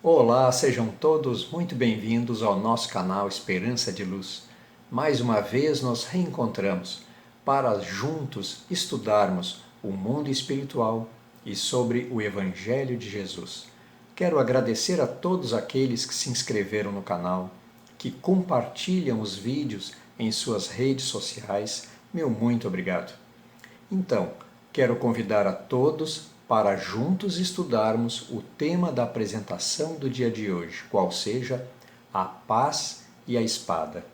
Olá, sejam todos muito bem-vindos ao nosso canal Esperança de Luz. Mais uma vez nos reencontramos para juntos estudarmos o mundo espiritual e sobre o Evangelho de Jesus. Quero agradecer a todos aqueles que se inscreveram no canal, que compartilham os vídeos em suas redes sociais. Meu muito obrigado. Então, quero convidar a todos para juntos estudarmos o tema da apresentação do dia de hoje, qual seja a paz e a espada.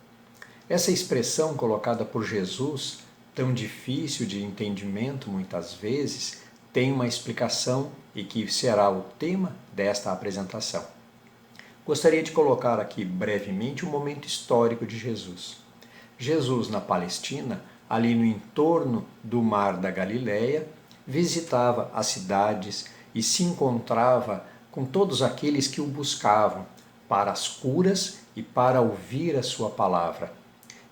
Essa expressão colocada por Jesus, tão difícil de entendimento muitas vezes, tem uma explicação e que será o tema desta apresentação. Gostaria de colocar aqui brevemente um momento histórico de Jesus. Jesus, na Palestina, ali no entorno do Mar da Galileia, visitava as cidades e se encontrava com todos aqueles que o buscavam para as curas e para ouvir a sua palavra.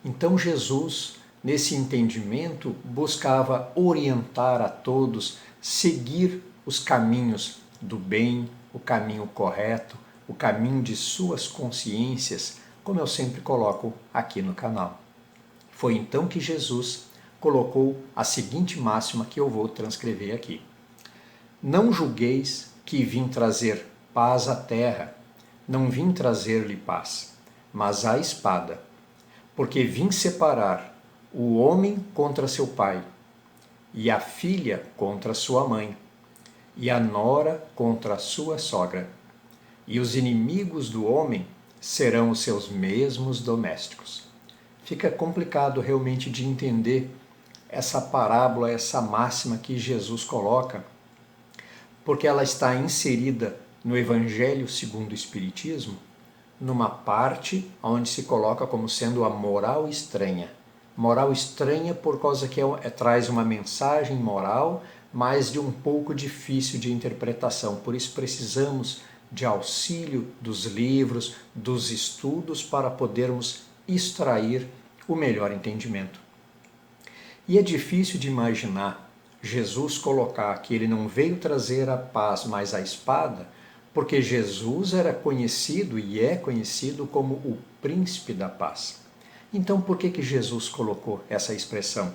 Então Jesus, nesse entendimento, buscava orientar a todos, seguir os caminhos do bem, o caminho correto, o caminho de suas consciências, como eu sempre coloco aqui no canal. Foi então que Jesus colocou a seguinte máxima que eu vou transcrever aqui. Não julgueis que vim trazer paz à terra, não vim trazer-lhe paz, mas a espada, porque vim separar o homem contra seu pai, e a filha contra sua mãe, e a nora contra a sua sogra, e os inimigos do homem serão os seus mesmos domésticos. Fica complicado realmente de entender essa parábola, essa máxima que Jesus coloca, porque ela está inserida no Evangelho segundo o Espiritismo, numa parte onde se coloca como sendo a moral estranha. Moral estranha por causa que traz uma mensagem moral, mas de um pouco difícil de interpretação. Por isso precisamos de auxílio dos livros, dos estudos, para podermos extrair o melhor entendimento. E é difícil de imaginar Jesus colocar que ele não veio trazer a paz, mas a espada, porque Jesus era conhecido e é conhecido como o príncipe da paz. Então, por que Jesus colocou essa expressão?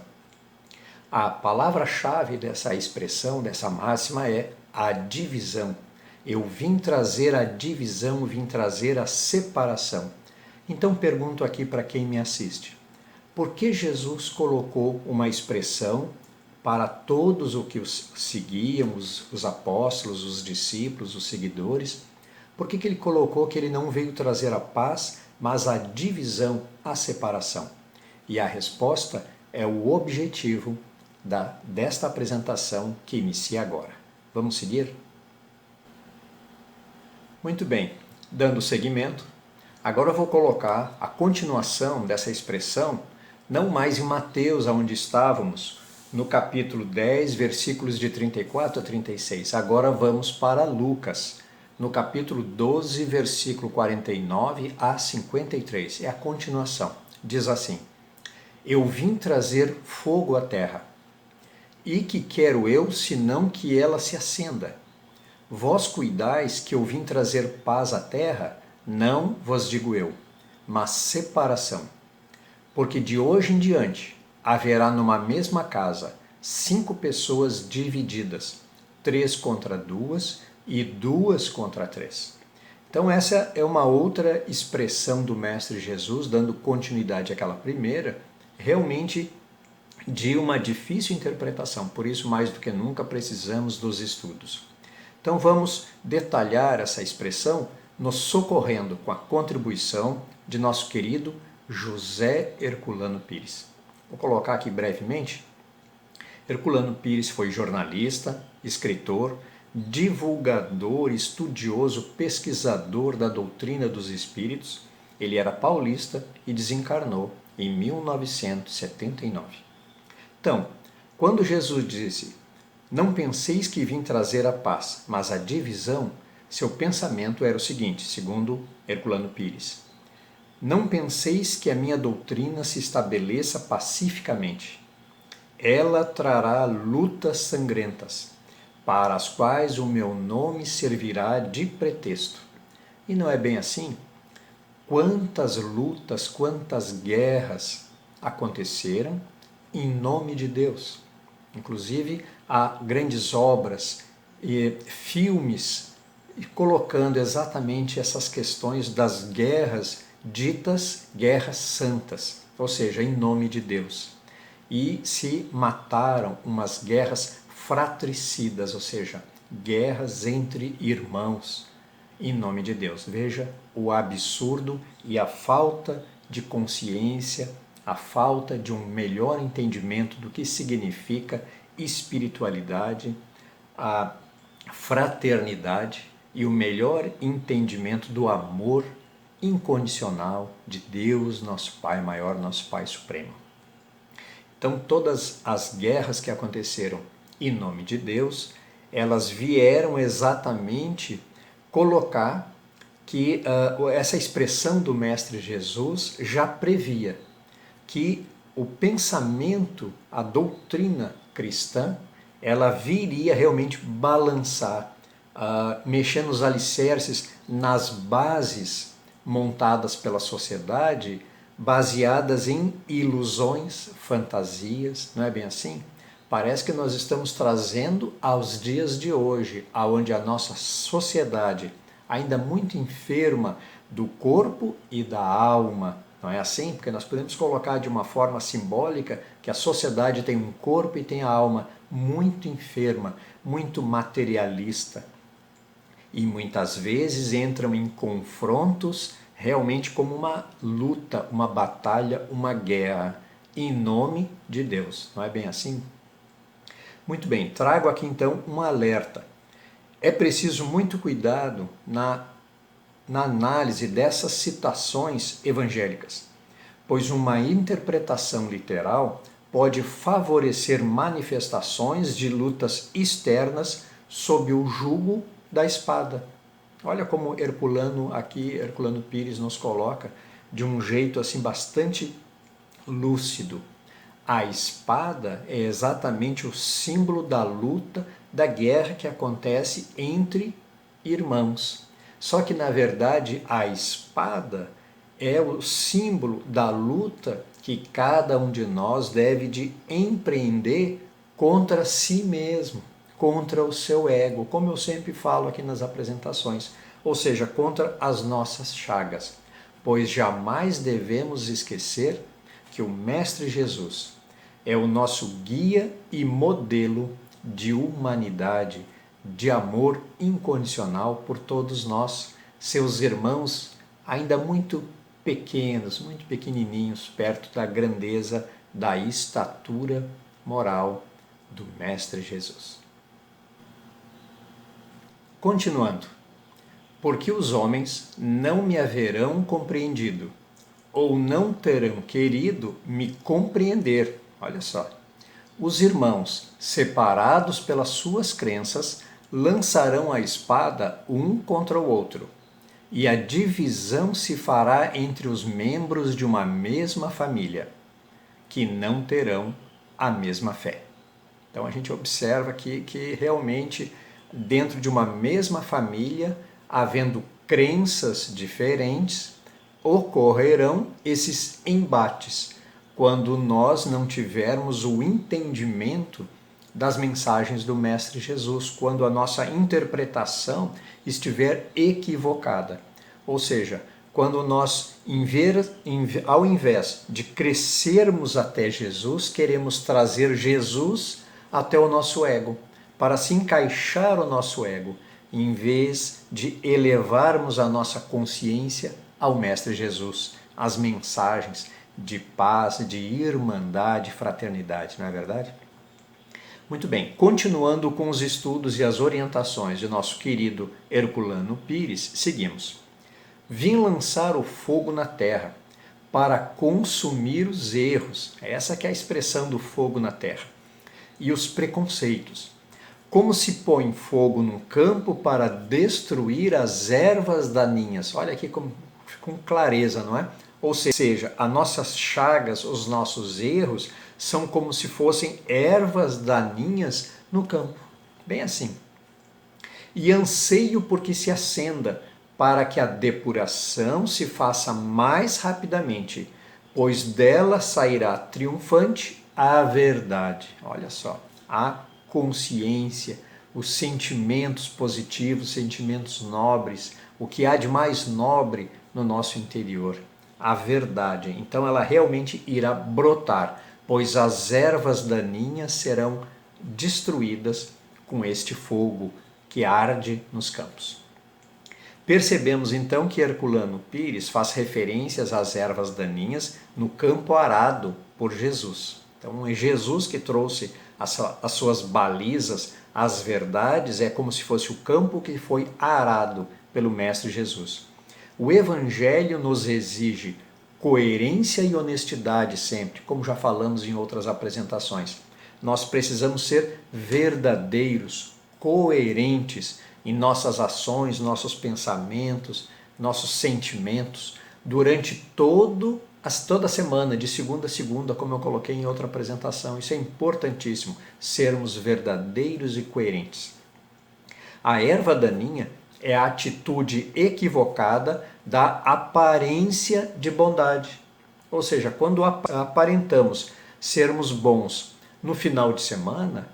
A palavra-chave dessa expressão, dessa máxima, é a divisão. Eu vim trazer a divisão, vim trazer a separação. Então, pergunto aqui para quem me assiste. Por que Jesus colocou uma expressão para todos os que os seguiam, os apóstolos, os discípulos, os seguidores? Por que ele colocou que ele não veio trazer a paz, mas a divisão, a separação? E a resposta é o objetivo desta apresentação que inicia agora. Vamos seguir? Muito bem, dando seguimento, agora eu vou colocar a continuação dessa expressão não mais em Mateus, onde estávamos, no capítulo 10, versículos de 34 a 36. Agora vamos para Lucas, no capítulo 12, versículo 49 a 53. É a continuação. Diz assim: Eu vim trazer fogo à terra, e que quero eu, senão que ela se acenda? Vós cuidais que eu vim trazer paz à terra? Não vos digo eu, mas separação. Porque de hoje em diante haverá numa mesma casa 5 pessoas divididas, 3 contra 2 e 2 contra 3. Então essa é uma outra expressão do Mestre Jesus, dando continuidade àquela primeira, realmente de uma difícil interpretação. Por isso, mais do que nunca, precisamos dos estudos. Então vamos detalhar essa expressão, nos socorrendo com a contribuição de nosso querido José Herculano Pires. Vou colocar aqui brevemente. Herculano Pires foi jornalista, escritor, divulgador, estudioso, pesquisador da doutrina dos espíritos. Ele era paulista e desencarnou em 1979. Então, quando Jesus disse: Não penseis que vim trazer a paz, mas a divisão, seu pensamento era o seguinte, segundo Herculano Pires: Não penseis que a minha doutrina se estabeleça pacificamente. Ela trará lutas sangrentas, para as quais o meu nome servirá de pretexto. E não é bem assim? Quantas lutas, quantas guerras aconteceram em nome de Deus? Inclusive, há grandes obras e filmes colocando exatamente essas questões das guerras ditas guerras santas, ou seja, em nome de Deus. E se mataram umas guerras fratricidas, ou seja, guerras entre irmãos, em nome de Deus. Veja o absurdo e a falta de consciência, a falta de um melhor entendimento do que significa espiritualidade, a fraternidade e o melhor entendimento do amor incondicional de Deus, nosso Pai maior, nosso Pai supremo. Então, todas as guerras que aconteceram em nome de Deus, elas vieram exatamente colocar que essa expressão do Mestre Jesus já previa que o pensamento, a doutrina cristã, ela viria realmente balançar, mexer nos alicerces, nas bases montadas pela sociedade, baseadas em ilusões, fantasias, não é bem assim? Parece que nós estamos trazendo aos dias de hoje, aonde a nossa sociedade, ainda muito enferma do corpo e da alma, não é assim? Porque nós podemos colocar de uma forma simbólica que a sociedade tem um corpo e tem a alma muito enferma, muito materialista. E muitas vezes entram em confrontos realmente como uma luta, uma batalha, uma guerra, em nome de Deus. Não é bem assim? Muito bem, trago aqui então um alerta. É preciso muito cuidado na análise dessas citações evangélicas, pois uma interpretação literal pode favorecer manifestações de lutas externas sob o jugo da espada. Olha como Herculano Pires nos coloca de um jeito assim bastante lúcido. A espada é exatamente o símbolo da luta, da guerra que acontece entre irmãos. Só que, na verdade, a espada é o símbolo da luta que cada um de nós deve de empreender contra si mesmo, contra o seu ego, como eu sempre falo aqui nas apresentações, ou seja, contra as nossas chagas. Pois jamais devemos esquecer que o Mestre Jesus é o nosso guia e modelo de humanidade, de amor incondicional por todos nós, seus irmãos, ainda muito pequenos, muito pequenininhos, perto da grandeza, da estatura moral do Mestre Jesus. Continuando, porque os homens não me haverão compreendido, ou não terão querido me compreender. Olha só. Os irmãos, separados pelas suas crenças, lançarão a espada um contra o outro, e a divisão se fará entre os membros de uma mesma família, que não terão a mesma fé. Então a gente observa aqui que realmente dentro de uma mesma família, havendo crenças diferentes, ocorrerão esses embates quando nós não tivermos o entendimento das mensagens do Mestre Jesus, quando a nossa interpretação estiver equivocada. Ou seja, quando nós, ao invés de crescermos até Jesus, queremos trazer Jesus até o nosso ego, para se encaixar o nosso ego, em vez de elevarmos a nossa consciência ao Mestre Jesus, as mensagens de paz, de irmandade, fraternidade, não é verdade? Muito bem, continuando com os estudos e as orientações de nosso querido Herculano Pires, seguimos. Vim lançar o fogo na terra para consumir os erros, essa que é a expressão do fogo na terra, e os preconceitos. Como se põe fogo num campo para destruir as ervas daninhas. Olha aqui com clareza, não é? Ou seja, as nossas chagas, os nossos erros, são como se fossem ervas daninhas no campo. Bem assim. E anseio porque se acenda, para que a depuração se faça mais rapidamente, pois dela sairá triunfante a verdade. Olha só, a consciência, os sentimentos positivos, sentimentos nobres, o que há de mais nobre no nosso interior, a verdade. Então ela realmente irá brotar, pois as ervas daninhas serão destruídas com este fogo que arde nos campos. Percebemos então que Herculano Pires faz referências às ervas daninhas no campo arado por Jesus. Então é Jesus que trouxe as suas balizas, as verdades, é como se fosse o campo que foi arado pelo Mestre Jesus. O Evangelho nos exige coerência e honestidade sempre, como já falamos em outras apresentações. Nós precisamos ser verdadeiros, coerentes em nossas ações, nossos pensamentos, nossos sentimentos, durante toda a semana, de segunda a segunda, como eu coloquei em outra apresentação. Isso é importantíssimo, sermos verdadeiros e coerentes. A erva daninha é a atitude equivocada da aparência de bondade. Ou seja, quando aparentamos sermos bons no final de semana,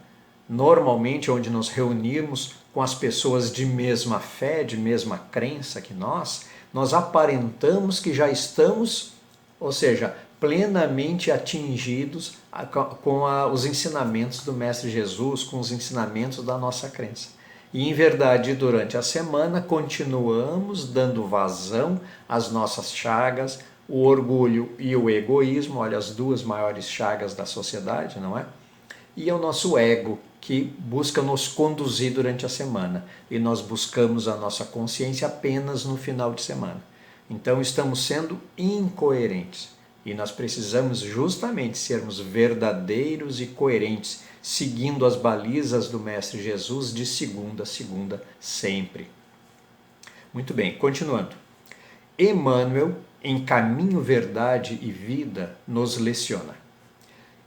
normalmente onde nos reunimos com as pessoas de mesma fé, de mesma crença que nós aparentamos que já estamos, ou seja, plenamente atingidos com os ensinamentos do Mestre Jesus, com os ensinamentos da nossa crença. E, em verdade, durante a semana, continuamos dando vazão às nossas chagas, o orgulho e o egoísmo, olha, as duas maiores chagas da sociedade, não é? E ao nosso ego, que busca nos conduzir durante a semana. E nós buscamos a nossa consciência apenas no final de semana. Então, estamos sendo incoerentes. E nós precisamos justamente sermos verdadeiros e coerentes, seguindo as balizas do Mestre Jesus de segunda a segunda, sempre. Muito bem, continuando. Emmanuel, em Caminho, Verdade e Vida, nos leciona.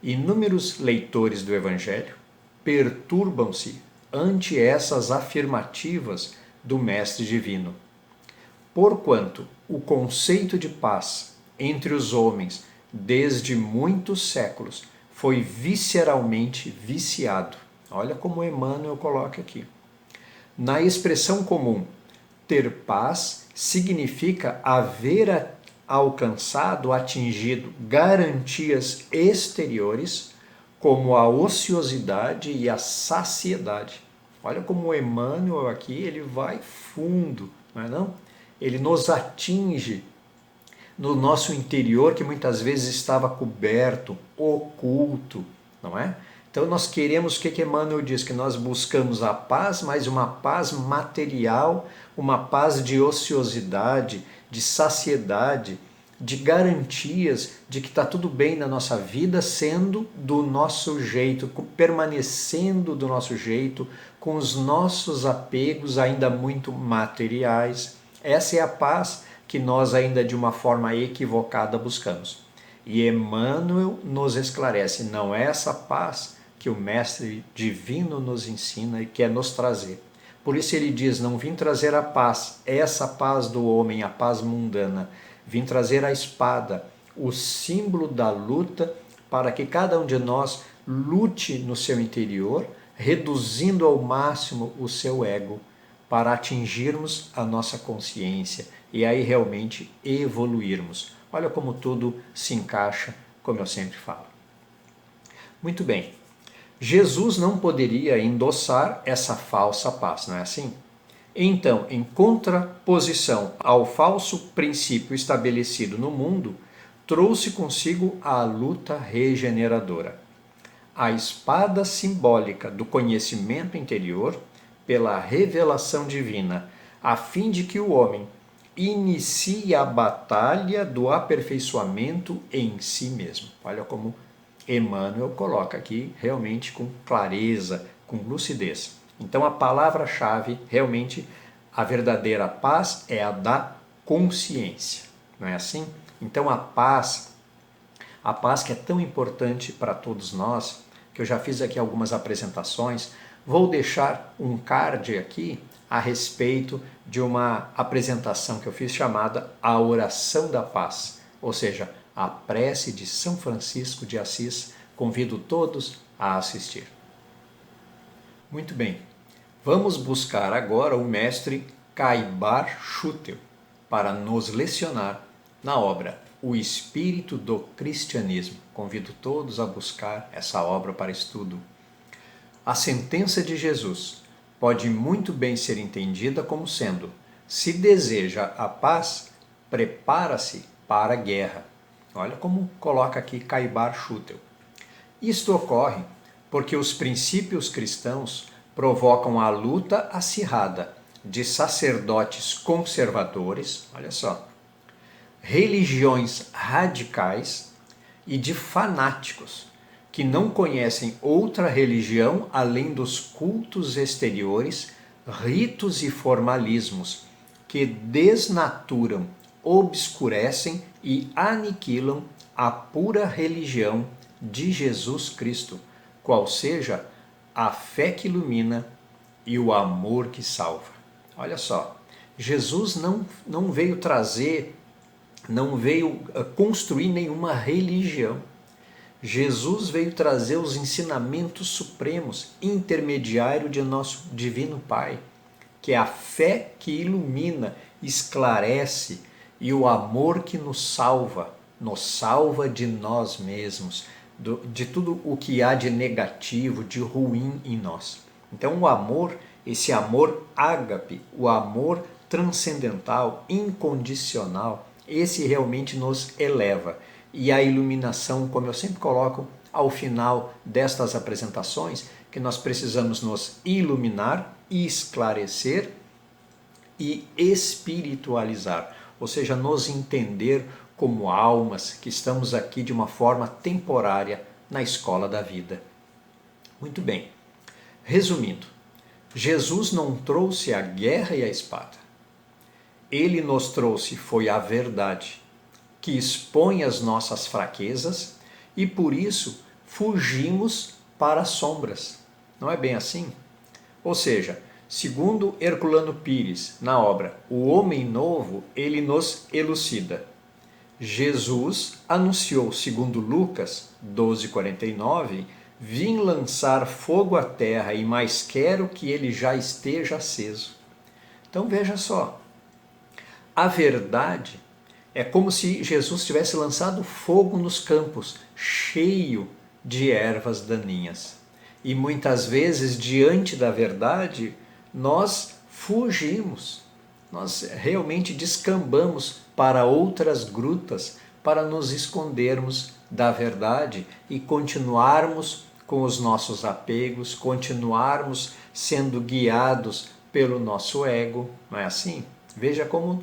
Inúmeros leitores do Evangelho perturbam-se ante essas afirmativas do Mestre Divino. Porquanto o conceito de paz entre os homens, desde muitos séculos, foi visceralmente viciado. Olha como Emmanuel coloca aqui. Na expressão comum, ter paz significa haver alcançado, atingido garantias exteriores, como a ociosidade e a saciedade. Olha como o Emmanuel aqui, ele vai fundo, não é não? Ele nos atinge no nosso interior, que muitas vezes estava coberto, oculto, não é? Então nós queremos, o que Emmanuel diz? Que nós buscamos a paz, mas uma paz material, uma paz de ociosidade, de saciedade, de garantias de que está tudo bem na nossa vida, sendo do nosso jeito, permanecendo do nosso jeito, com os nossos apegos ainda muito materiais. Essa é a paz que nós ainda de uma forma equivocada buscamos. E Emmanuel nos esclarece, não é essa paz que o Mestre Divino nos ensina e quer nos trazer. Por isso ele diz, não vim trazer a paz, essa paz do homem, a paz mundana. Vim trazer a espada, o símbolo da luta, para que cada um de nós lute no seu interior, reduzindo ao máximo o seu ego, para atingirmos a nossa consciência e aí realmente evoluirmos. Olha como tudo se encaixa, como eu sempre falo. Muito bem, Jesus não poderia endossar essa falsa paz, não é assim? Então, em contraposição ao falso princípio estabelecido no mundo, trouxe consigo a luta regeneradora. A espada simbólica do conhecimento interior pela revelação divina, a fim de que o homem inicie a batalha do aperfeiçoamento em si mesmo. Olha como Emmanuel coloca aqui realmente com clareza, com lucidez. Então a palavra-chave, realmente, a verdadeira paz é a da consciência, não é assim? Então a paz que é tão importante para todos nós, que eu já fiz aqui algumas apresentações, vou deixar um card aqui a respeito de uma apresentação que eu fiz chamada A Oração da Paz, ou seja, a prece de São Francisco de Assis. Convido todos a assistir. Muito bem, vamos buscar agora o mestre Caibar Schutel para nos lecionar na obra O Espírito do Cristianismo. Convido todos a buscar essa obra para estudo. A sentença de Jesus pode muito bem ser entendida como sendo: se deseja a paz, prepara-se para a guerra. Olha como coloca aqui Caibar Schutel. Isto ocorre porque os princípios cristãos provocam a luta acirrada de sacerdotes conservadores, olha só, religiões radicais e de fanáticos que não conhecem outra religião além dos cultos exteriores, ritos e formalismos que desnaturam, obscurecem e aniquilam a pura religião de Jesus Cristo, qual seja a fé que ilumina e o amor que salva. Olha só, Jesus não veio trazer, não veio construir nenhuma religião. Jesus veio trazer os ensinamentos supremos, intermediário de nosso Divino Pai, que é a fé que ilumina, esclarece, e o amor que nos salva de nós mesmos, de tudo o que há de negativo, de ruim em nós. Então o amor, esse amor ágape, o amor transcendental, incondicional, esse realmente nos eleva. E a iluminação, como eu sempre coloco ao final destas apresentações, que nós precisamos nos iluminar, esclarecer e espiritualizar, ou seja, nos entender como almas que estamos aqui de uma forma temporária na escola da vida. Muito bem, resumindo, Jesus não trouxe a guerra e a espada. Ele nos trouxe foi a verdade, que expõe as nossas fraquezas e por isso fugimos para as sombras. Não é bem assim? Ou seja, segundo Herculano Pires, na obra O Homem Novo, ele nos elucida. Jesus anunciou, segundo Lucas 12,49, vim lançar fogo à terra e mais quero que ele já esteja aceso. Então veja só, a verdade é como se Jesus tivesse lançado fogo nos campos, cheio de ervas daninhas. E muitas vezes, diante da verdade, nós fugimos, nós realmente descambamos para outras grutas para nos escondermos da verdade e continuarmos com os nossos apegos, continuarmos sendo guiados pelo nosso ego, não é assim? Veja como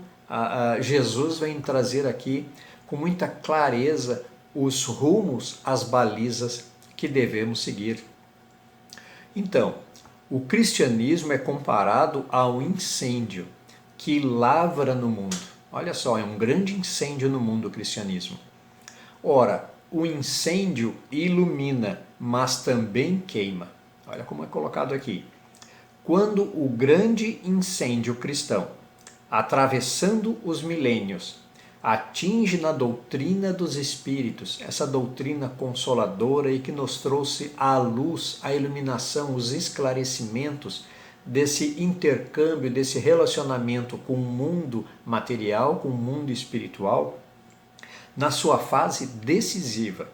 Jesus vem trazer aqui com muita clareza os rumos, as balizas que devemos seguir. Então, o cristianismo é comparado a um incêndio que lavra no mundo. Olha só, é um grande incêndio no mundo o cristianismo. Ora, o incêndio ilumina, mas também queima. Olha como é colocado aqui. Quando o grande incêndio cristão, atravessando os milênios, atinge na doutrina dos Espíritos, essa doutrina consoladora e que nos trouxe a luz, a iluminação, os esclarecimentos desse intercâmbio, desse relacionamento com o mundo material, com o mundo espiritual, na sua fase decisiva.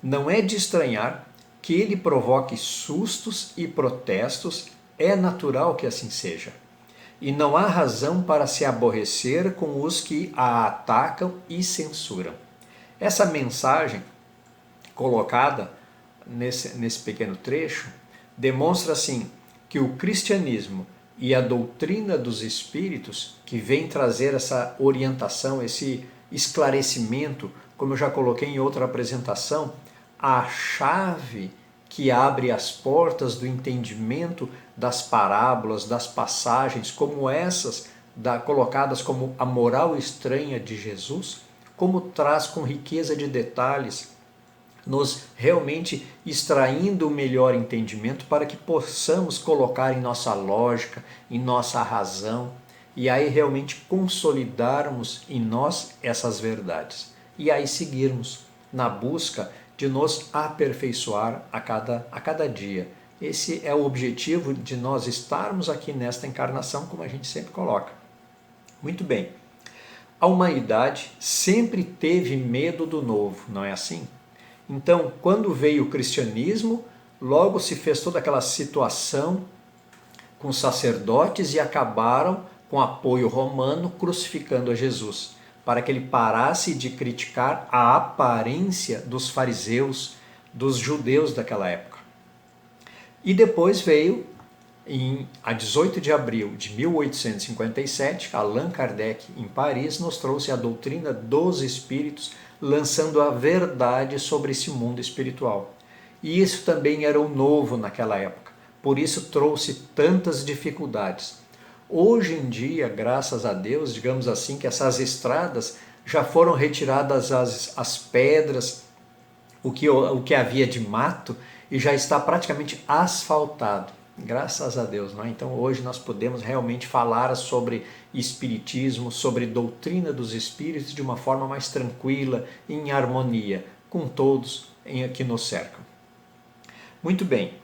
Não é de estranhar que ele provoque sustos e protestos, é natural que assim seja. E não há razão para se aborrecer com os que a atacam e censuram. Essa mensagem colocada nesse pequeno trecho demonstra assim que o cristianismo e a doutrina dos espíritos, que vem trazer essa orientação, esse esclarecimento, como eu já coloquei em outra apresentação, a chave que abre as portas do entendimento das parábolas, das passagens como essas, colocadas como a moral estranha de Jesus, como traz com riqueza de detalhes nos realmente extraindo o melhor entendimento para que possamos colocar em nossa lógica, em nossa razão, e aí realmente consolidarmos em nós essas verdades. E aí seguirmos na busca de nos aperfeiçoar a cada dia. Esse é o objetivo de nós estarmos aqui nesta encarnação, como a gente sempre coloca. Muito bem. A humanidade sempre teve medo do novo, não é assim? Então, quando veio o cristianismo, logo se fez toda aquela situação com os sacerdotes e acabaram, com apoio romano, crucificando a Jesus, para que ele parasse de criticar a aparência dos fariseus, dos judeus daquela época. E depois veio, a 18 de abril de 1857, Allan Kardec, em Paris, nos trouxe a doutrina dos espíritos, lançando a verdade sobre esse mundo espiritual. E isso também era o novo naquela época, por isso trouxe tantas dificuldades. Hoje em dia, graças a Deus, digamos assim, que essas estradas já foram retiradas as pedras, o que havia de mato, e já está praticamente asfaltado. Graças a Deus, não é? Então hoje nós podemos realmente falar sobre espiritismo, sobre doutrina dos espíritos de uma forma mais tranquila, em harmonia com todos que nos cercam. Muito bem,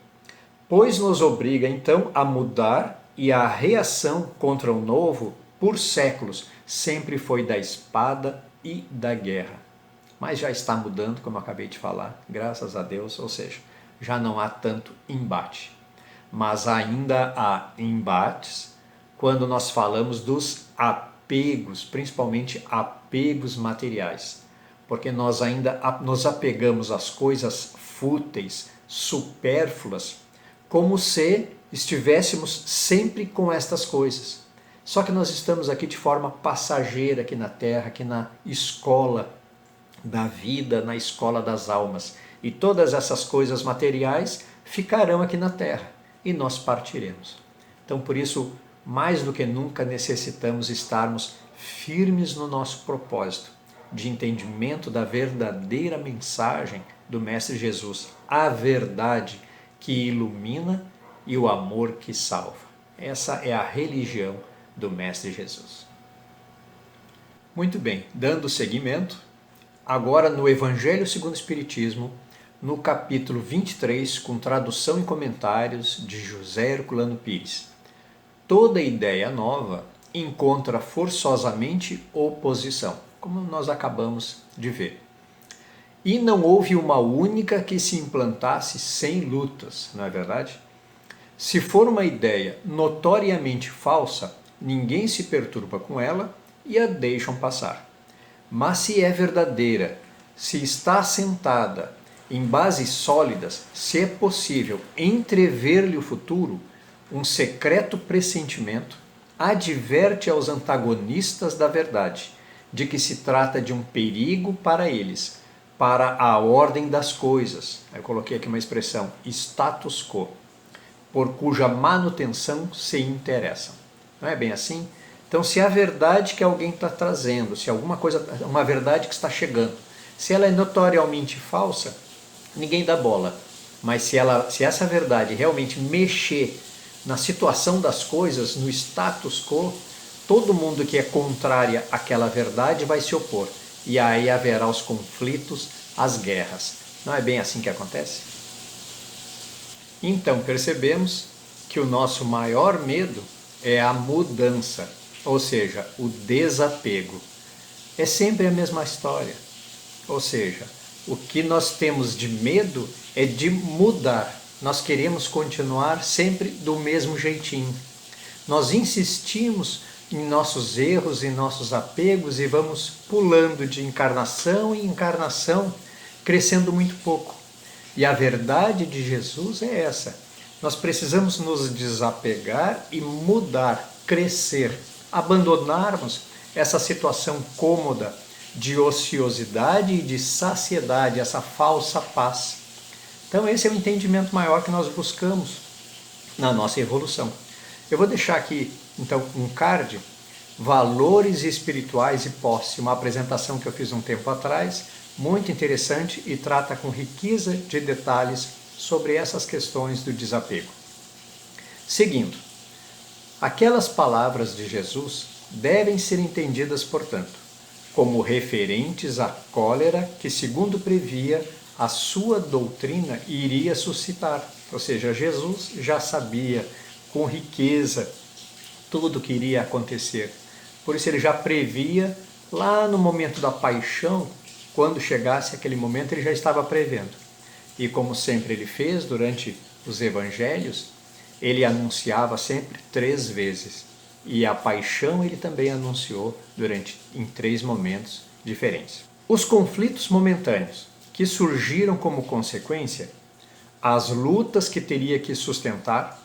pois nos obriga então a mudar, e a reação contra o novo, por séculos, sempre foi da espada e da guerra. Mas já está mudando, como eu acabei de falar, graças a Deus, ou seja, já não há tanto embate. Mas ainda há embates quando nós falamos dos apegos, principalmente apegos materiais, porque nós ainda nos apegamos às coisas fúteis, supérfluas, como se estivéssemos sempre com estas coisas. Só que nós estamos aqui de forma passageira aqui na Terra, aqui na escola da vida, na escola das almas. E todas essas coisas materiais ficarão aqui na Terra e nós partiremos. Então, por isso, mais do que nunca necessitamos estarmos firmes no nosso propósito de entendimento da verdadeira mensagem do Mestre Jesus, a verdade que ilumina e o amor que salva. Essa é a religião do Mestre Jesus. Muito bem, dando seguimento, agora no Evangelho segundo o Espiritismo, no capítulo 23, com tradução e comentários de José Herculano Pires. Toda ideia nova encontra forçosamente oposição, como nós acabamos de ver. E não houve uma única que se implantasse sem lutas, não é verdade? Se for uma ideia notoriamente falsa, ninguém se perturba com ela e a deixam passar. Mas se é verdadeira, se está assentada em bases sólidas, se é possível entrever-lhe o futuro, um secreto pressentimento adverte aos antagonistas da verdade de que se trata de um perigo para eles, para a ordem das coisas. Eu coloquei aqui uma expressão, status quo, por cuja manutenção se interessam. Não é bem assim? Então, se a verdade que alguém está trazendo, se alguma coisa, uma verdade que está chegando, se ela é notoriamente falsa, ninguém dá bola. Mas se essa verdade realmente mexer na situação das coisas, no status quo, todo mundo que é contrária àquela verdade vai se opor. E aí haverá os conflitos, as guerras. Não é bem assim que acontece? Então percebemos que o nosso maior medo é a mudança, ou seja, o desapego. É sempre a mesma história. Ou seja, o que nós temos de medo é de mudar. Nós queremos continuar sempre do mesmo jeitinho. Nós insistimos em nossos erros, em nossos apegos e vamos pulando de encarnação em encarnação, crescendo muito pouco. E a verdade de Jesus é essa. Nós precisamos nos desapegar e mudar, crescer, abandonarmos essa situação cômoda de ociosidade e de saciedade, essa falsa paz. Então esse é o entendimento maior que nós buscamos na nossa evolução. Eu vou deixar aqui, então, um card, Valores Espirituais e Posse, uma apresentação que eu fiz um tempo atrás, muito interessante e trata com riqueza de detalhes sobre essas questões do desapego. Seguindo, aquelas palavras de Jesus devem ser entendidas, portanto, como referentes à cólera que, segundo previa, a sua doutrina iria suscitar. Ou seja, Jesus já sabia com riqueza tudo o que iria acontecer. Por isso ele já previa lá no momento da paixão, quando chegasse aquele momento, ele já estava prevendo. E como sempre ele fez durante os evangelhos, ele anunciava sempre 3 vezes. E a paixão ele também anunciou em 3 momentos diferentes. Os conflitos momentâneos que surgiram como consequência, as lutas que teria que sustentar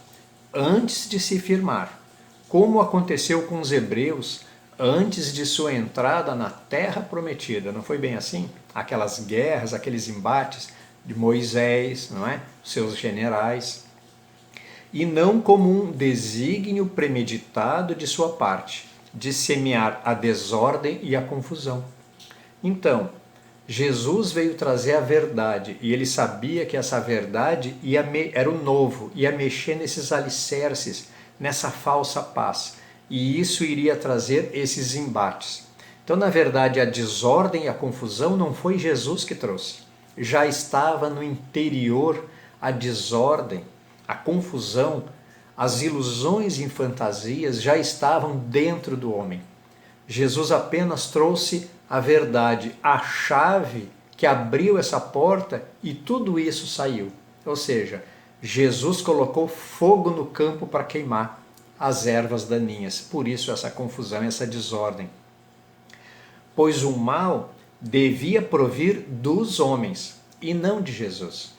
antes de se firmar, como aconteceu com os hebreus antes de sua entrada na terra prometida. Não foi bem assim? Aquelas guerras, aqueles embates de Moisés, não é? Seus generais. E não como um desígnio premeditado de sua parte, de semear a desordem e a confusão. Então, Jesus veio trazer a verdade, e ele sabia que essa verdade era o novo, ia mexer nesses alicerces, nessa falsa paz, e isso iria trazer esses embates. Então, na verdade, a desordem e a confusão não foi Jesus que trouxe, já estava no interior a desordem, a confusão, as ilusões e fantasias já estavam dentro do homem. Jesus apenas trouxe a verdade, a chave que abriu essa porta e tudo isso saiu. Ou seja, Jesus colocou fogo no campo para queimar as ervas daninhas. Por isso essa confusão, essa desordem. Pois o mal devia provir dos homens e não de Jesus.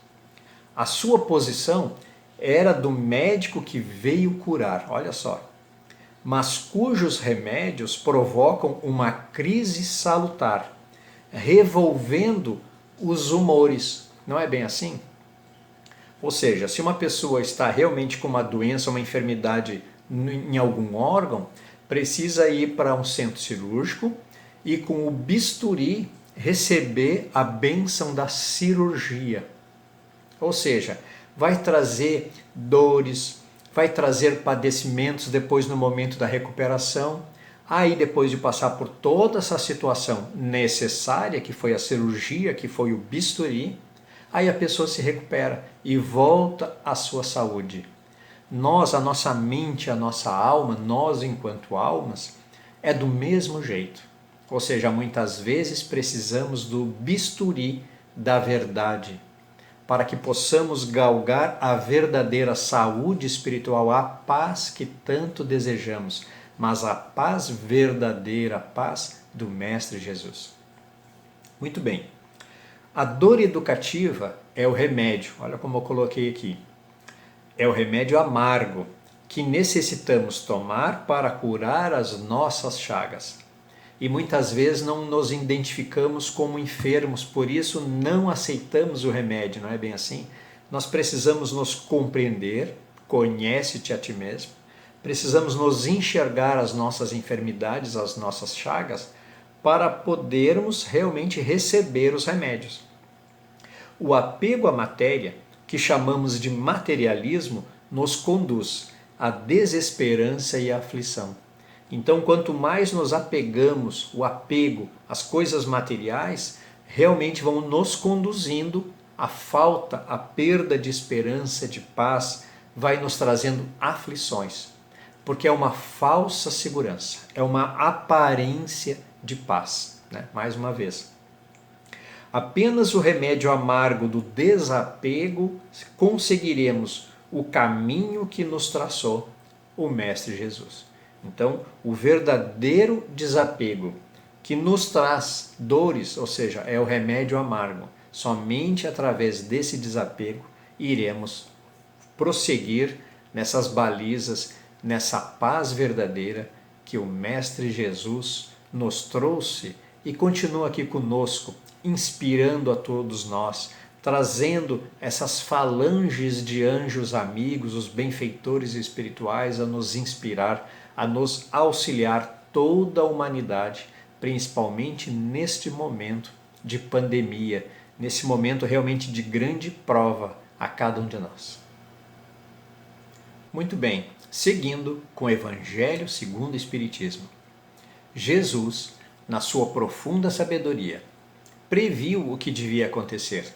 A sua posição era do médico que veio curar, olha só, mas cujos remédios provocam uma crise salutar, revolvendo os humores. Não é bem assim? Ou seja, se uma pessoa está realmente com uma doença, uma enfermidade em algum órgão, precisa ir para um centro cirúrgico e com o bisturi receber a bênção da cirurgia. Ou seja, vai trazer dores, vai trazer padecimentos depois no momento da recuperação. Aí depois de passar por toda essa situação necessária, que foi a cirurgia, que foi o bisturi, aí a pessoa se recupera e volta à sua saúde. Nós, a nossa mente, a nossa alma, nós enquanto almas, é do mesmo jeito. Ou seja, muitas vezes precisamos do bisturi da verdade, para que possamos galgar a verdadeira saúde espiritual, a paz que tanto desejamos, mas a paz verdadeira, a paz do Mestre Jesus. Muito bem. A dor educativa é o remédio, olha como eu coloquei aqui. É o remédio amargo que necessitamos tomar para curar as nossas chagas. E muitas vezes não nos identificamos como enfermos, por isso não aceitamos o remédio, não é bem assim? Nós precisamos nos compreender, conhece-te a ti mesmo, precisamos nos enxergar as nossas enfermidades, as nossas chagas, para podermos realmente receber os remédios. O apego à matéria, que chamamos de materialismo, nos conduz à desesperança e à aflição. Então, quanto mais nos apegamos, o apego às coisas materiais, realmente vão nos conduzindo à falta, à perda de esperança, de paz, vai nos trazendo aflições, porque é uma falsa segurança, é uma aparência de paz, né? Mais uma vez. Apenas o remédio amargo do desapego conseguiremos o caminho que nos traçou o Mestre Jesus. Então, o verdadeiro desapego que nos traz dores, ou seja, é o remédio amargo. Somente através desse desapego iremos prosseguir nessas balizas, nessa paz verdadeira que o Mestre Jesus nos trouxe e continua aqui conosco, inspirando a todos nós, trazendo essas falanges de anjos amigos, os benfeitores espirituais, a nos inspirar, a nos auxiliar toda a humanidade, principalmente neste momento de pandemia, nesse momento realmente de grande prova a cada um de nós. Muito bem, seguindo com o Evangelho segundo o Espiritismo. Jesus, na sua profunda sabedoria, previu o que devia acontecer,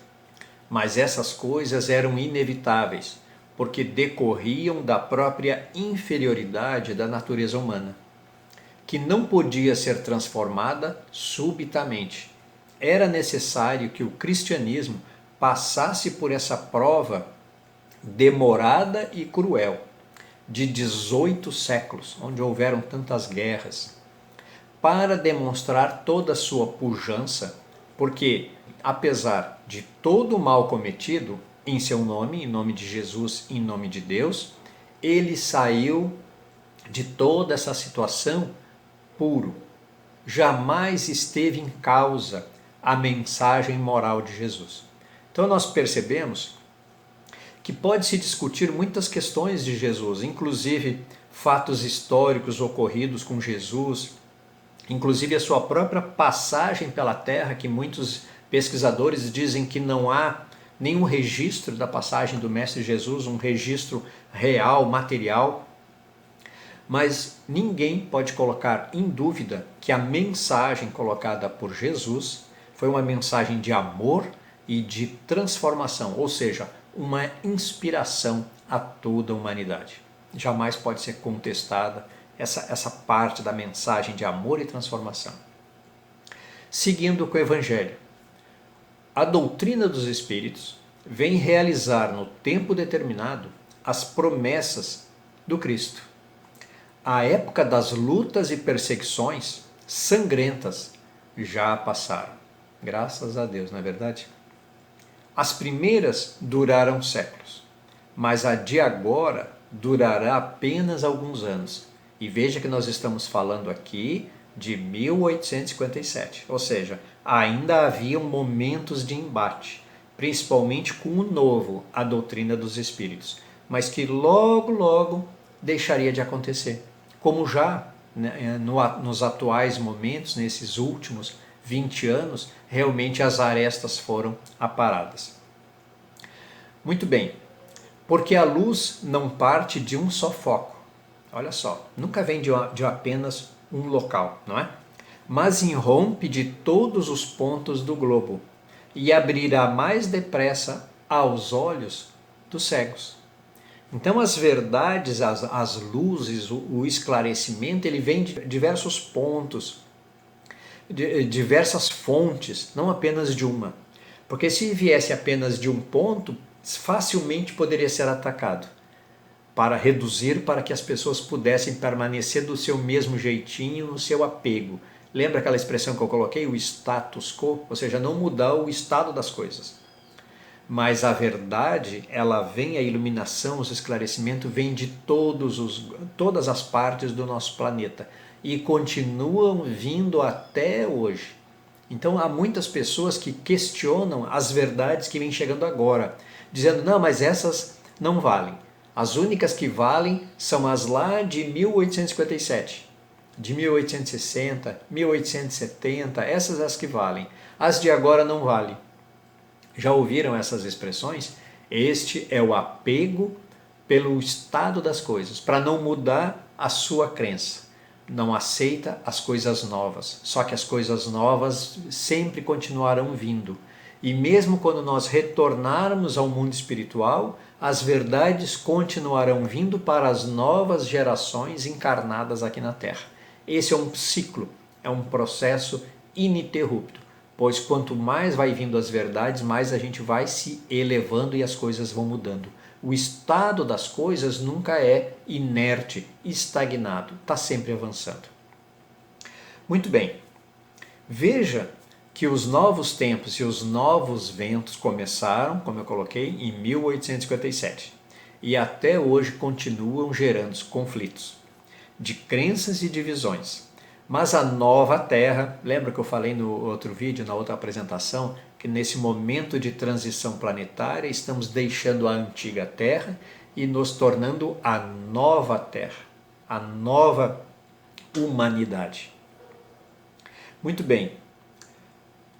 mas essas coisas eram inevitáveis, porque decorriam da própria inferioridade da natureza humana, que não podia ser transformada subitamente. Era necessário que o cristianismo passasse por essa prova demorada e cruel, de 18 séculos, onde houveram tantas guerras, para demonstrar toda a sua pujança, porque, apesar de todo o mal cometido em seu nome, em nome de Jesus, em nome de Deus, ele saiu de toda essa situação puro. Jamais esteve em causa a mensagem moral de Jesus. Então nós percebemos que pode-se discutir muitas questões de Jesus, inclusive fatos históricos ocorridos com Jesus, inclusive a sua própria passagem pela Terra, que muitos pesquisadores dizem que não há nenhum registro da passagem do Mestre Jesus, um registro real, material. Mas ninguém pode colocar em dúvida que a mensagem colocada por Jesus foi uma mensagem de amor e de transformação, ou seja, uma inspiração a toda a humanidade. Jamais pode ser contestada essa parte da mensagem de amor e transformação. Seguindo com o Evangelho, a doutrina dos Espíritos vem realizar no tempo determinado as promessas do Cristo. A época das lutas e perseguições sangrentas já passaram. Graças a Deus, não é verdade? As primeiras duraram séculos, mas a de agora durará apenas alguns anos. E veja que nós estamos falando aqui de 1857, ou seja, ainda haviam momentos de embate, principalmente com o novo, a doutrina dos Espíritos, mas que logo, logo deixaria de acontecer, como já nos atuais momentos, nesses últimos 20 anos, realmente as arestas foram aparadas. Muito bem, porque a luz não parte de um só foco. Olha só, nunca vem de apenas um local, não é? Mas irrompe de todos os pontos do globo e abrirá mais depressa aos olhos dos cegos. Então as verdades, as luzes, o esclarecimento, ele vem de diversos pontos, de diversas fontes, não apenas de uma. Porque se viesse apenas de um ponto, facilmente poderia ser atacado, para reduzir, para que as pessoas pudessem permanecer do seu mesmo jeitinho, no seu apego. Lembra aquela expressão que eu coloquei, o status quo? Ou seja, não mudar o estado das coisas. Mas a verdade, ela vem, a iluminação, o esclarecimento vem de todas as partes do nosso planeta e continuam vindo até hoje. Então há muitas pessoas que questionam as verdades que vêm chegando agora, dizendo, não, mas essas não valem. As únicas que valem são as lá de 1857, de 1860, 1870, essas as que valem. As de agora não valem. Já ouviram essas expressões? Este é o apego pelo estado das coisas, para não mudar a sua crença. Não aceita as coisas novas, só que as coisas novas sempre continuarão vindo. E mesmo quando nós retornarmos ao mundo espiritual, as verdades continuarão vindo para as novas gerações encarnadas aqui na Terra. Esse é um ciclo, é um processo ininterrupto, pois quanto mais vai vindo as verdades, mais a gente vai se elevando e as coisas vão mudando. O estado das coisas nunca é inerte, estagnado, está sempre avançando. Muito bem, veja que os novos tempos e os novos ventos começaram, como eu coloquei, em 1857 e até hoje continuam gerando conflitos de crenças e divisões. Mas a nova Terra, lembra que eu falei no outro vídeo, na outra apresentação, que nesse momento de transição planetária estamos deixando a antiga Terra e nos tornando a nova Terra, a nova humanidade. Muito bem,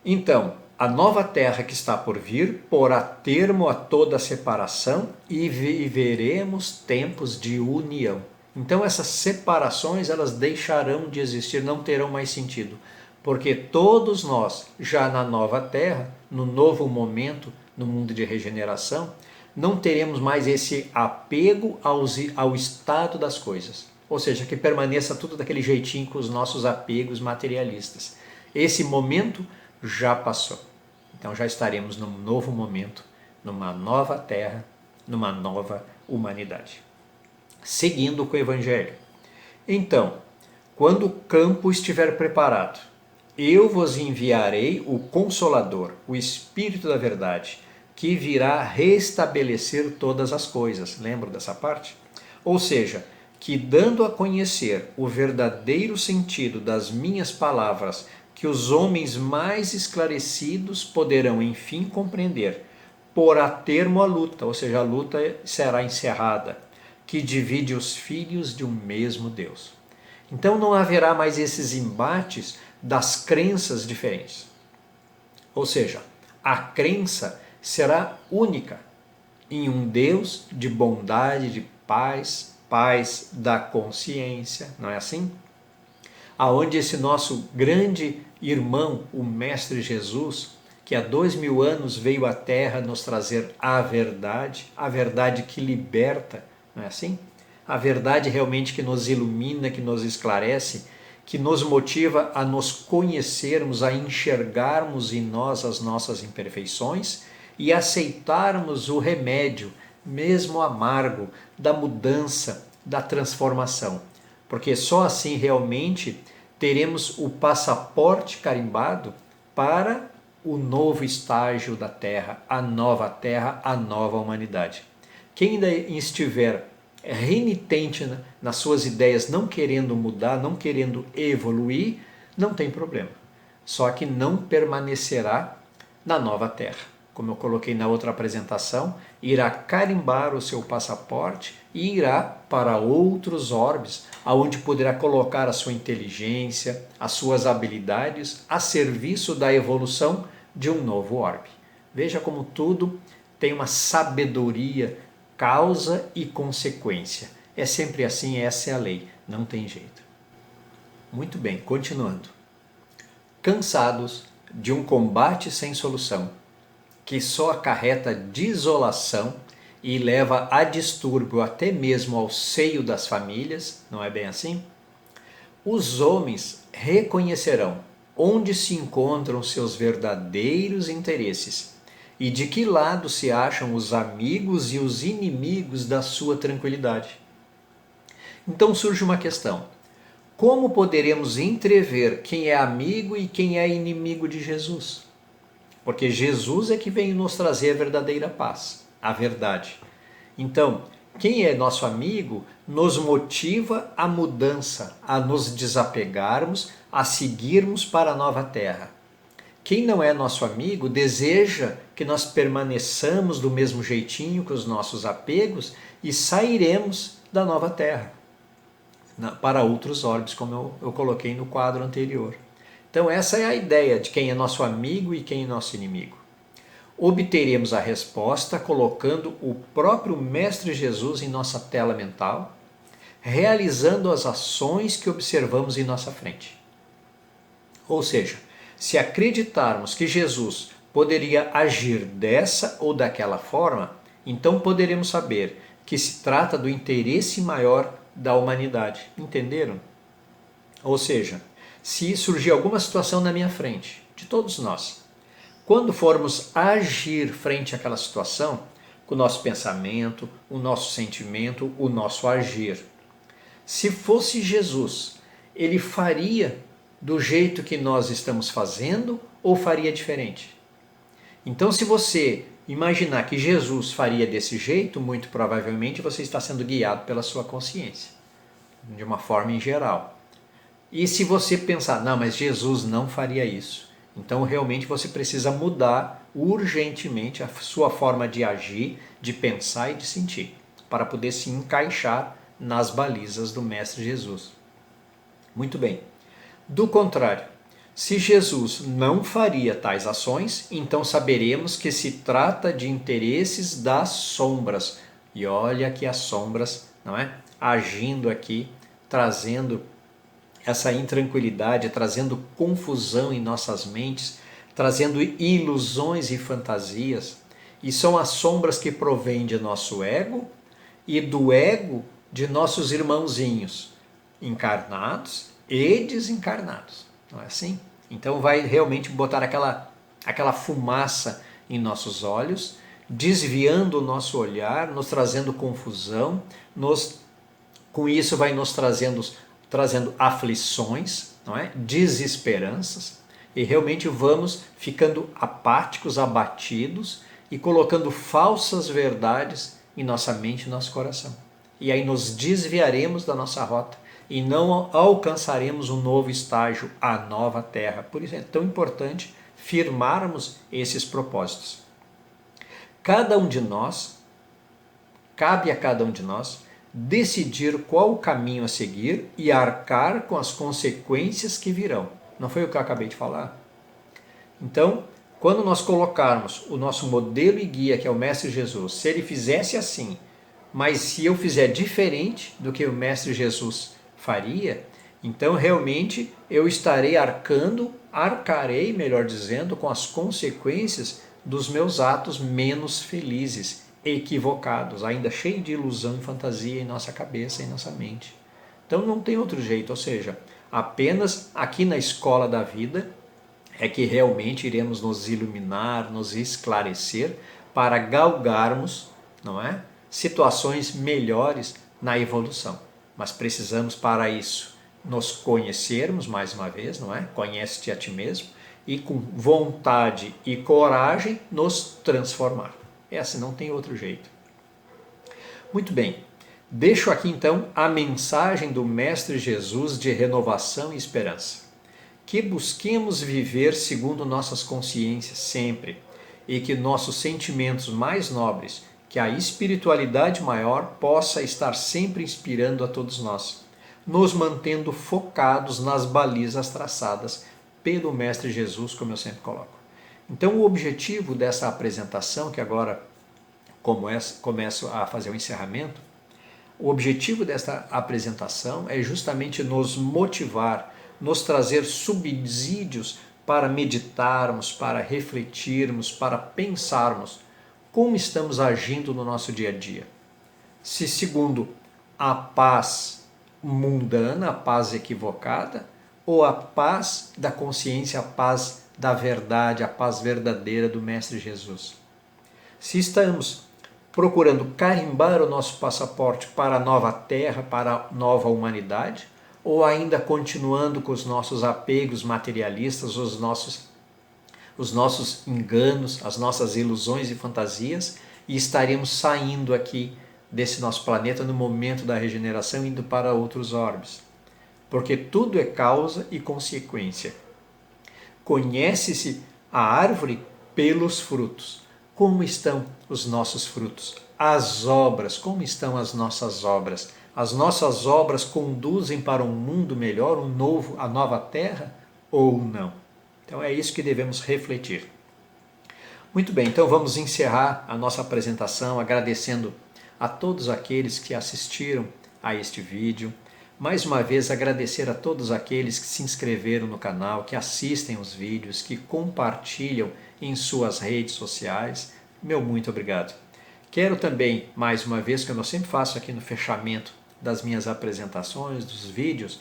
Então, a nova terra que está por vir porá termo a toda a separação e viveremos tempos de união. Então essas separações elas deixarão de existir, não terão mais sentido, porque todos nós, já na nova terra, no novo momento, no mundo de regeneração, não teremos mais esse apego ao estado das coisas. Ou seja, que permaneça tudo daquele jeitinho com os nossos apegos materialistas. Esse momento já passou. Então já estaremos num novo momento, numa nova terra, numa nova humanidade. Seguindo com o Evangelho. Então, quando o campo estiver preparado, eu vos enviarei o Consolador, o Espírito da Verdade, que virá restabelecer todas as coisas. Lembra dessa parte? Ou seja, que dando a conhecer o verdadeiro sentido das minhas palavras, que os homens mais esclarecidos poderão enfim compreender, porá termo à luta, ou seja, a luta será encerrada, que divide os filhos de um mesmo Deus. Então não haverá mais esses embates das crenças diferentes. Ou seja, a crença será única em um Deus de bondade, de paz, paz da consciência, não é assim? Aonde esse nosso grande irmão, o Mestre Jesus, que há 2000 anos veio à Terra nos trazer a verdade que liberta, não é assim? A verdade realmente que nos ilumina, que nos esclarece, que nos motiva a nos conhecermos, a enxergarmos em nós as nossas imperfeições e aceitarmos o remédio, mesmo amargo, da mudança, da transformação. Porque só assim realmente teremos o passaporte carimbado para o novo estágio da Terra, a nova humanidade. Quem ainda estiver renitente nas suas ideias, não querendo mudar, não querendo evoluir, não tem problema. Só que não permanecerá na nova Terra. Como eu coloquei na outra apresentação, irá carimbar o seu passaporte e irá para outros orbes, aonde poderá colocar a sua inteligência, as suas habilidades a serviço da evolução de um novo orbe. Veja como tudo tem uma sabedoria, causa e consequência. É sempre assim, essa é a lei, não tem jeito. Muito bem, continuando. Cansados de um combate sem solução, que só acarreta desolação e leva a distúrbio até mesmo ao seio das famílias, não é bem assim? Os homens reconhecerão onde se encontram seus verdadeiros interesses e de que lado se acham os amigos e os inimigos da sua tranquilidade. Então surge uma questão: como poderemos entrever quem é amigo e quem é inimigo de Jesus? Porque Jesus é que vem nos trazer a verdadeira paz, a verdade. Então, quem é nosso amigo nos motiva à mudança, a nos desapegarmos, a seguirmos para a nova terra. Quem não é nosso amigo deseja que nós permaneçamos do mesmo jeitinho com os nossos apegos e sairemos da nova terra para outros orbes, como eu coloquei no quadro anterior. Então essa é a ideia de quem é nosso amigo e quem é nosso inimigo. Obteremos a resposta colocando o próprio Mestre Jesus em nossa tela mental, realizando as ações que observamos em nossa frente. Ou seja, se acreditarmos que Jesus poderia agir dessa ou daquela forma, então poderemos saber que se trata do interesse maior da humanidade. Entenderam? Ou seja, se surgir alguma situação na minha frente, de todos nós, quando formos agir frente àquela situação, com o nosso pensamento, o nosso sentimento, o nosso agir, se fosse Jesus, ele faria do jeito que nós estamos fazendo ou faria diferente? Então, se você imaginar que Jesus faria desse jeito, muito provavelmente você está sendo guiado pela sua consciência, de uma forma em geral. E se você pensar, não, mas Jesus não faria isso, então realmente você precisa mudar urgentemente a sua forma de agir, de pensar e de sentir, para poder se encaixar nas balizas do Mestre Jesus. Muito bem. Do contrário, Se Jesus não faria tais ações, então saberemos que se trata de interesses das sombras. E olha que as sombras, não é? Agindo aqui, trazendo essa intranquilidade, trazendo confusão em nossas mentes, trazendo ilusões e fantasias. E são as sombras que provêm de nosso ego e do ego de nossos irmãozinhos, encarnados e desencarnados. Não é assim? Então vai realmente botar aquela fumaça em nossos olhos, desviando o nosso olhar, nos trazendo confusão, com isso vai nos trazendo aflições, não é? Desesperanças, e realmente vamos ficando apáticos, abatidos e colocando falsas verdades em nossa mente e nosso coração. E aí nos desviaremos da nossa rota e não alcançaremos um novo estágio, a nova terra. Por isso é tão importante firmarmos esses propósitos. Cabe a cada um de nós decidir qual o caminho a seguir e arcar com as consequências que virão. Não foi o que eu acabei de falar? Então, quando nós colocarmos o nosso modelo e guia, que é o Mestre Jesus, se ele fizesse assim, mas se eu fizer diferente do que o Mestre Jesus faria, então realmente eu arcarei, melhor dizendo, com as consequências dos meus atos menos felizes, equivocados, ainda cheio de ilusão e fantasia em nossa cabeça e em nossa mente. Então não tem outro jeito, ou seja, apenas aqui na escola da vida é que realmente iremos nos iluminar, nos esclarecer para galgarmos, não é? Situações melhores na evolução. Mas precisamos para isso nos conhecermos mais uma vez, não é? Conhece-te a ti mesmo e com vontade e coragem nos transformar. Essa não tem outro jeito. Muito bem. Deixo aqui então a mensagem do Mestre Jesus de renovação e esperança. Que busquemos viver segundo nossas consciências sempre e que nossos sentimentos mais nobres, que a espiritualidade maior possa estar sempre inspirando a todos nós, nos mantendo focados nas balizas traçadas pelo Mestre Jesus, como eu sempre coloco. Então o objetivo dessa apresentação, que agora começo a fazer o encerramento, o objetivo desta apresentação é justamente nos motivar, nos trazer subsídios para meditarmos, para refletirmos, para pensarmos como estamos agindo no nosso dia a dia. Se segundo a paz mundana, a paz equivocada, ou a paz da consciência, a paz da verdade, a paz verdadeira do Mestre Jesus. Se estamos procurando carimbar o nosso passaporte para a nova terra, para a nova humanidade, ou ainda continuando com os nossos apegos materialistas, os nossos enganos, as nossas ilusões e fantasias, e estaremos saindo aqui desse nosso planeta no momento da regeneração, indo para outros orbes. Porque tudo é causa e consequência. Conhece-se a árvore pelos frutos. Como estão os nossos frutos? As obras, como estão as nossas obras? As nossas obras conduzem para um mundo melhor, a nova terra, ou não? Então é isso que devemos refletir. Muito bem, então vamos encerrar a nossa apresentação agradecendo a todos aqueles que assistiram a este vídeo. Mais uma vez agradecer a todos aqueles que se inscreveram no canal, que assistem os vídeos, que compartilham em suas redes sociais. Meu muito obrigado. Quero também, mais uma vez, como eu sempre faço aqui no fechamento das minhas apresentações, dos vídeos,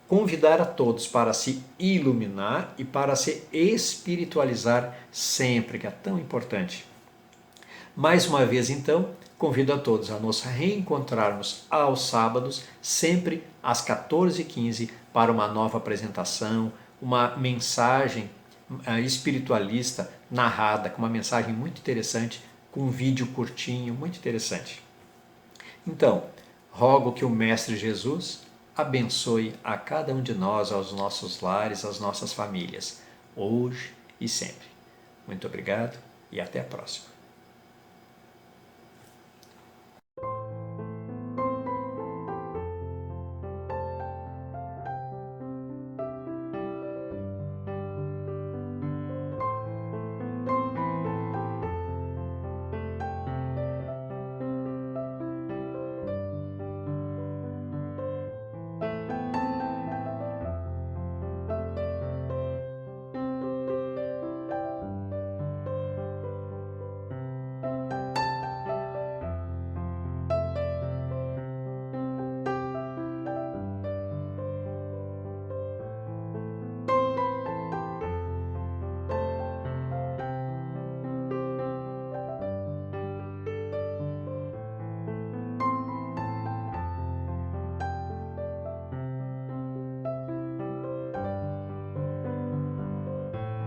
convidar a todos para se iluminar e para se espiritualizar sempre, que é tão importante. Mais uma vez, então, convido a todos a nos reencontrarmos aos sábados, sempre às 14h15, para uma nova apresentação, uma mensagem espiritualista narrada, com uma mensagem muito interessante, com um vídeo curtinho, muito interessante. Então, rogo que o Mestre Jesus abençoe a cada um de nós, aos nossos lares, às nossas famílias, hoje e sempre. Muito obrigado e até a próxima.